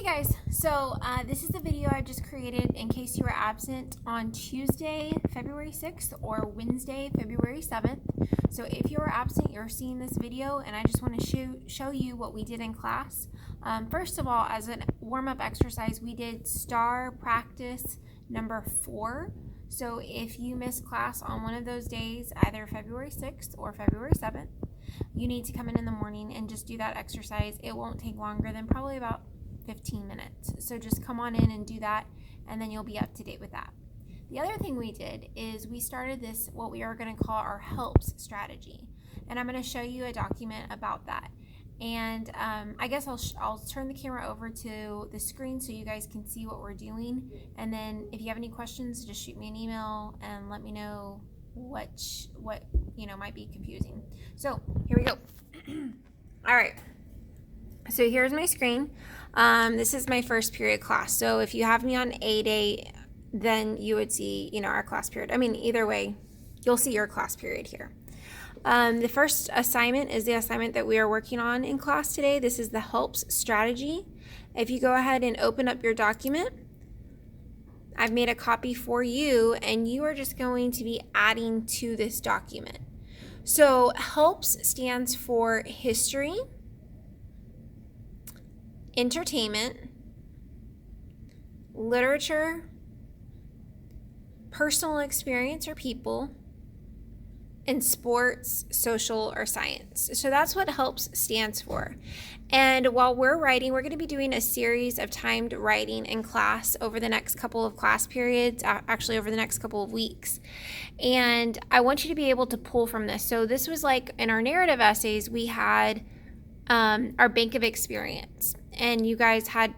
Guys, so this is the video I just created in case you were absent on Tuesday, February 6th or Wednesday, February 7th. So if you were absent, you're seeing this video and I just want to show you what we did in class. First of all, as a warm-up exercise, we did STAR practice number 4. So if you missed class on one of those days, either February 6th or February 7th, you need to come in the morning and just do that exercise. It won't take longer than probably about 15 minutes. So just come on in and do that, and then you'll be up to date with that. The other thing we did is we started this, what we are going to call our HELPS strategy. And I'm going to show you a document about that. And I guess I'll turn the camera over to the screen so you guys can see what we're doing. And then if you have any questions, just shoot me an email and let me know what might be confusing. So here we go. All right. So here's my screen. This is my first period class. So if you have me on A day, then you would see, our class period. I mean, either way, you'll see your class period here. The first assignment is the assignment that we are working on in class today. This is the HELPS strategy. If you go ahead and open up your document, I've made a copy for you, and you are just going to be adding to this document. So HELPS stands for history, entertainment, literature, personal experience or people, and sports, social, or science. So that's what HELPS stands for. And while we're writing, we're going to be doing a series of timed writing in class over the next couple of class periods, actually over the next couple of weeks. And I want you to be able to pull from this. So this was like in our narrative essays, we had our bank of experience. And you guys had,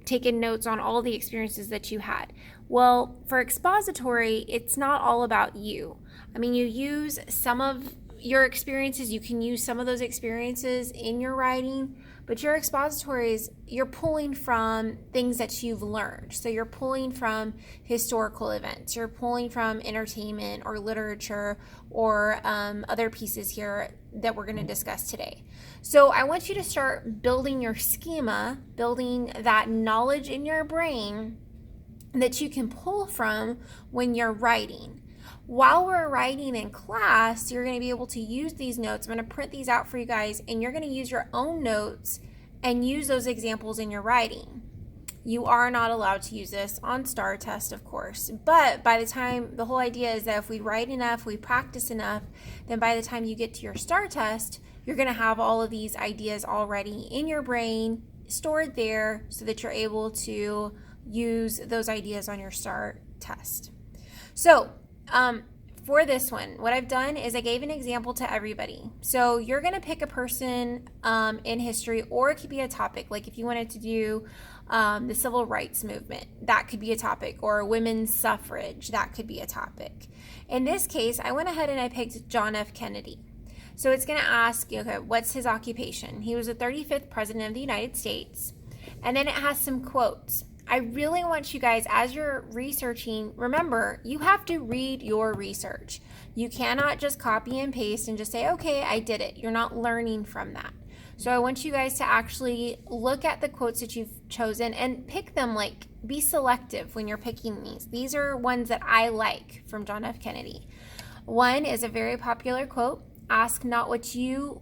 taken notes on all the experiences that you had. Well, for expository, it's not all about you. I mean, you use some of your experiences, you can use some of those experiences in your writing, but your expositories, you're pulling from things that you've learned. So you're pulling from historical events, you're pulling from entertainment or literature or other pieces here that we're going to discuss today. So I want you to start building your schema, building that knowledge in your brain that you can pull from when you're writing. While we're writing in class, you're going to be able to use these notes. I'm going to print these out for you guys, and you're going to use your own notes and use those examples in your writing. You are not allowed to use this on STAR test, of course, but by the time, the whole idea is that if we write enough, we practice enough, then by the time you get to your STAR test, you're going to have all of these ideas already in your brain, stored there, so that you're able to use those ideas on your STAR test. So, for this one, what I've done is I gave an example to everybody. So you're going to pick a person in history, or it could be a topic. Like if you wanted to do the civil rights movement, that could be a topic, or women's suffrage, that could be a topic. In this case, I went ahead and I picked John F. Kennedy. So it's going to ask, okay, what's his occupation? He was the 35th president of the United States. And then it has some quotes. I really want you guys, as you're researching, remember, you have to read your research. You cannot just copy and paste and just say, okay, I did it. You're not learning from that. So I want you guys to actually look at the quotes that you've chosen and pick them, be selective when you're picking these. These are ones that I like from John F. Kennedy. One is a very popular quote, ask not what your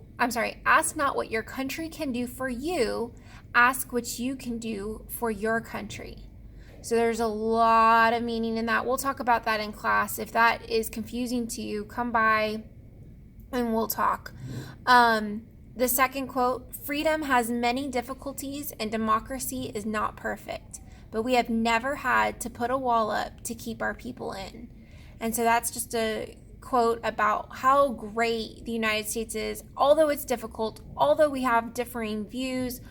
country can do for you, ask what you can do for your country. So there's a lot of meaning in that. We'll talk about that in class. If that is confusing to you, come by and we'll talk. The second quote, freedom has many difficulties and democracy is not perfect, but we have never had to put a wall up to keep our people in. And so that's just a quote about how great the United States is, although it's difficult, although we have differing views.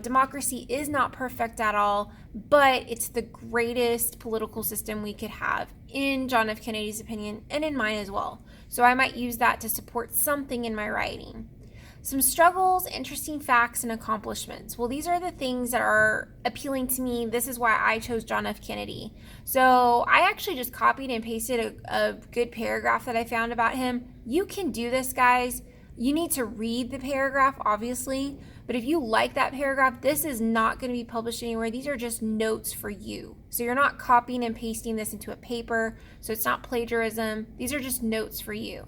Democracy is not perfect at all, but it's the greatest political system we could have, in John F. Kennedy's opinion, and in mine as well. So I might use that to support something in my writing. Some struggles, interesting facts, and accomplishments. Well, these are the things that are appealing to me. This is why I chose John F. Kennedy. So I actually just copied and pasted a good paragraph that I found about him. You can do this, guys. You need to read the paragraph, obviously, But if you like that paragraph, this is not going to be published anywhere. These are just notes for you. So you're not copying and pasting this into a paper. So it's not plagiarism. These are just notes for you.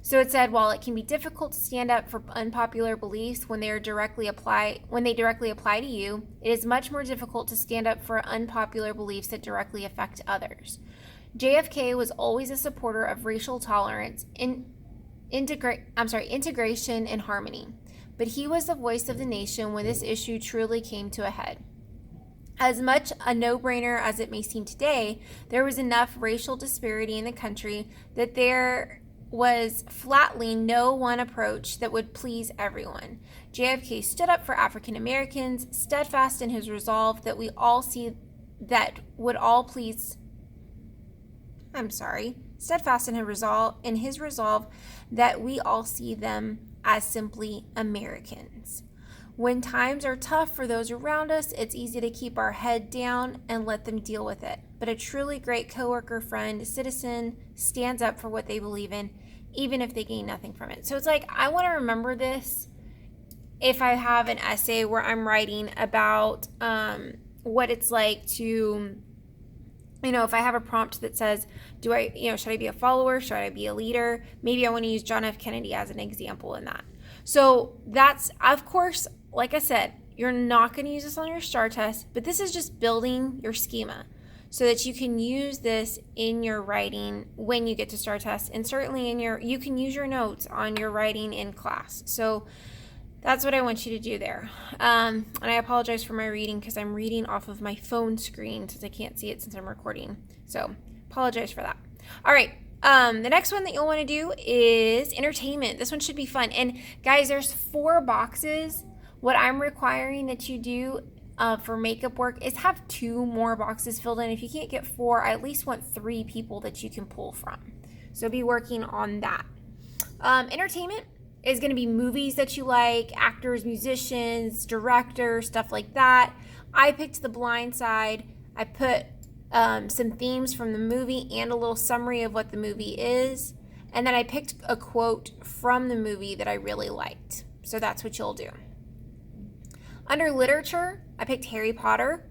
So it said, while it can be difficult to stand up for unpopular beliefs when they directly apply to you, it is much more difficult to stand up for unpopular beliefs that directly affect others. JFK was always a supporter of racial tolerance, integration, and harmony. But he was the voice of the nation when this issue truly came to a head. As much a no-brainer as it may seem today, there was enough racial disparity in the country that there was flatly no one approach that would please everyone. JFK stood up for African Americans, steadfast in his resolve that we all see that would all please. Steadfast in his resolve that we all see them as simply Americans. When times are tough for those around us, it's easy to keep our head down and let them deal with it. But a truly great coworker, friend, citizen stands up for what they believe in, even if they gain nothing from it. So it's like, I want to remember this if I have an essay where I'm writing about what it's like to, if I have a prompt that says, should I be a follower? Should I be a leader? Maybe I want to use John F. Kennedy as an example in that. So that's, of course, like I said, you're not going to use this on your STAR test, but this is just building your schema so that you can use this in your writing when you get to STAR test, and certainly you can use your notes on your writing in class. So that's what I want you to do there. And I apologize for my reading because I'm reading off of my phone screen since I can't see it since I'm recording. So apologize for that. All right. The next one that you'll want to do is entertainment. This one should be fun. And guys, there's 4 boxes. What I'm requiring that you do for makeup work is have 2 more boxes filled in. If you can't get 4, I at least want 3 people that you can pull from. So be working on that. Entertainment is going to be movies that you like, actors, musicians, directors, stuff like that. I picked The Blind Side. I put some themes from the movie and a little summary of what the movie is. And then I picked a quote from the movie that I really liked. So that's what you'll do. Under literature, I picked Harry Potter.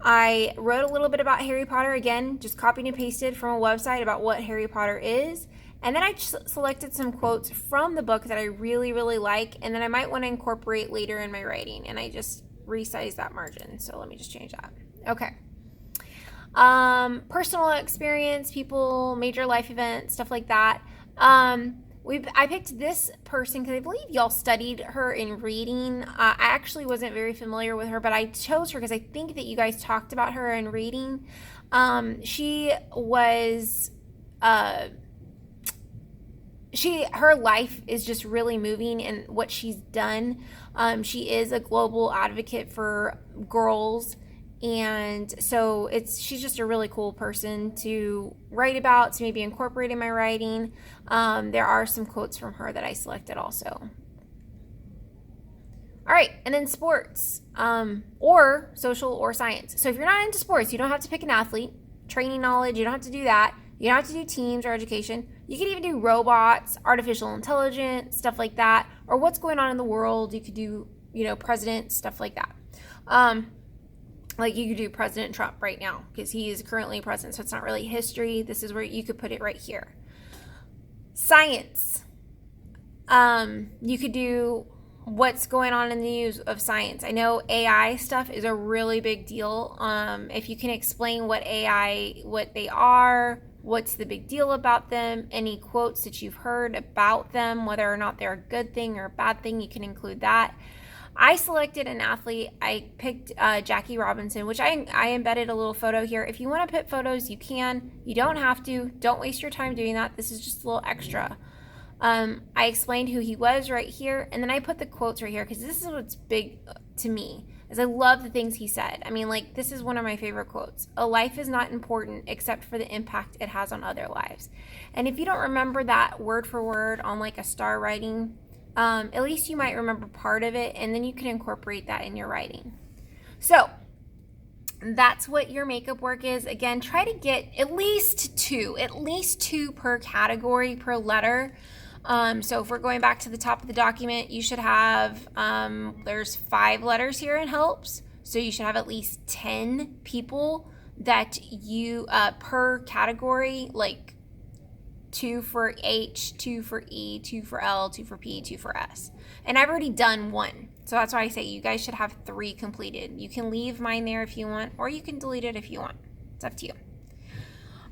I wrote a little bit about Harry Potter, again, just copied and pasted from a website about what Harry Potter is. And then I selected some quotes from the book that I really, really like, and then I might want to incorporate later in my writing. And I just resized that margin. So let me just change that. Okay. Personal experience, people, major life events, stuff like that. I picked this person because I believe y'all studied her in reading. I actually wasn't very familiar with her, but I chose her because I think that you guys talked about her in reading. She was, her life is just really moving in what she's done. She is a global advocate for girls. And so she's just a really cool person to write about, to maybe incorporate in my writing. There are some quotes from her that I selected also. All right, and then sports, or social or science. So if you're not into sports, you don't have to pick an athlete. Training knowledge, you don't have to do that. You don't have to do teams or education. You could even do robots, artificial intelligence, stuff like that, or what's going on in the world. You could do, president, stuff like that. Like you could do President Trump right now because he is currently president, so it's not really history. This is where you could put it right here. Science. You could do what's going on in the news of science. I know AI stuff is a really big deal. If you can explain what they are, what's the big deal about them, any quotes that you've heard about them, whether or not they're a good thing or a bad thing, you can include that. I selected an athlete. I picked Jackie Robinson, which I embedded a little photo here. If you want to put photos, you can. You don't have to. Don't waste your time doing that. This is just a little extra. I explained who he was right here, and then I put the quotes right here because this is what's big to me, is I love the things he said. I mean, this is one of my favorite quotes. A life is not important except for the impact it has on other lives. And if you don't remember that word for word on a STAR writing, at least you might remember part of it, and then you can incorporate that in your writing. So that's what your makeup work is. Again, try to get at least two per category, per letter. So if we're going back to the top of the document, you should have, there's 5 letters here in helps. So you should have at least 10 people that you, per category, like 2 for H, 2 for E, 2 for L, 2 for P, 2 for S. And I've already done 1. So that's why I say you guys should have 3 completed. You can leave mine there if you want, or you can delete it if you want. It's up to you.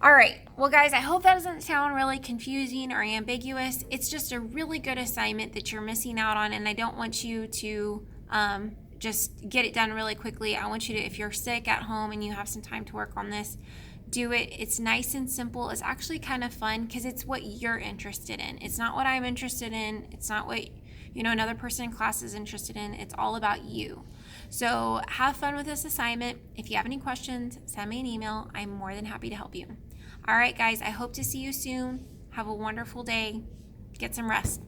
All right. Well, guys, I hope that doesn't sound really confusing or ambiguous. It's just a really good assignment that you're missing out on, and I don't want you to just get it done really quickly. I want you to, if you're sick at home and you have some time to work on this, do it. It's nice and simple. It's actually kind of fun because it's what you're interested in. It's not what I'm interested in. It's not what, another person in class is interested in. It's all about you. So have fun with this assignment. If you have any questions, send me an email. I'm more than happy to help you. All right, guys, I hope to see you soon. Have a wonderful day. Get some rest.